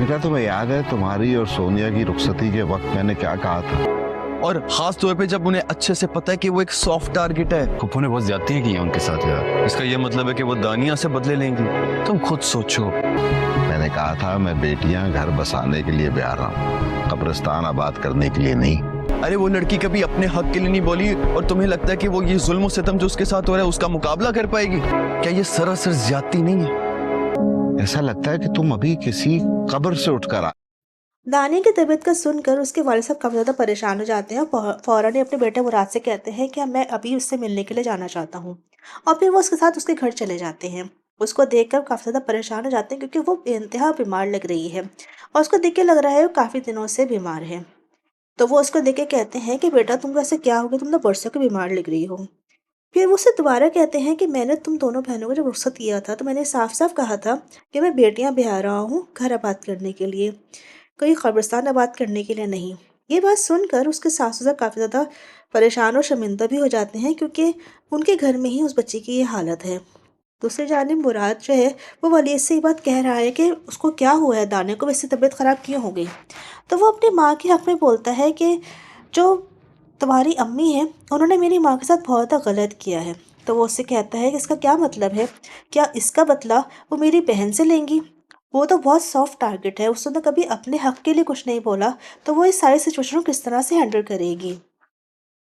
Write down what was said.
बेटा तुम्हें याद है तुम्हारी और सोनिया की रुखसती के वक्त मैंने क्या कहा था? और खास तौर पे जब उन्हें अच्छे से पता है कि वो एक सॉफ्ट टारगेट है। फुप्पो ने बहुत ज्यादतियां की हैं उनके साथ यार। इसका ये मतलब है कि वो दानिया से बदले लेंगी। तुम खुद सोचो। मैंने कहा था मैं बेटियां घर बसाने के लिए ब्याह रहा हूँ, कब्रिस्तान आबाद करने के लिए नहीं। अरे वो लड़की कभी अपने हक के लिए नहीं बोली और तुम्हें लगता है कि वो ये जुल्म सितम जो उसके साथ हो रहा है उसका मुकाबला कर पाएगी? क्या ये सरासर ज्यादती नहीं है? ऐसा लगता है कि तुम अभी किसी कब्र से उठकर आ। दानिया की तबीयत का सुनकर उसके वालिद साहब काफ़ी ज़्यादा परेशान हो जाते हैं और फौरन ही अपने बेटे मुराद से कहते हैं कि मैं अभी उससे मिलने के लिए जाना चाहता हूँ। और फिर वो उसके साथ उसके घर चले जाते हैं। उसको देखकर काफ़ी ज़्यादा परेशान हो जाते हैं क्योंकि वो बेइंतहा बीमार लग रही है और उसको देख के लग रहा है वो काफ़ी दिनों से बीमार है। तो वो उसको देख के कहते हैं कि बेटा तुम वैसे क्या हो गया, तुम तो बरसों की बीमार लग रही हो। फिर वो उससे दोबारा कहते हैं कि मैंने तुम दोनों बहनों को जब रुखसत किया था तो मैंने साफ साफ कहा था कि मैं बेटियां ब्याह रहा हूँ घर आबाद करने के लिए, कोई कब्रिस्तान आबाद करने के लिए नहीं। ये बात सुनकर उसके सास ससुर काफ़ी ज़्यादा परेशान और शर्मिंदा भी हो जाते हैं क्योंकि उनके घर में ही उस बच्ची की ये हालत है। दूसरी जानिब मुराद जो है वो वलीद से ये बात कह रहा है कि उसको क्या हुआ है, दाने को वैसे तबीयत ख़राब क्यों हो गई। तो वो अपनी माँ के हक़ में बोलता है कि जो तुम्हारी अम्मी है उन्होंने मेरी माँ के साथ बहुत गलत किया है। तो वो उससे कहता है कि इसका क्या मतलब है, क्या इसका बदला वो मेरी बहन से लेंगी? वो तो बहुत सॉफ्ट टारगेट है, उसने तो कभी अपने हक के लिए कुछ नहीं बोला, तो वो इस सारी सिचुएशन को किस तरह से हैंडल करेगी।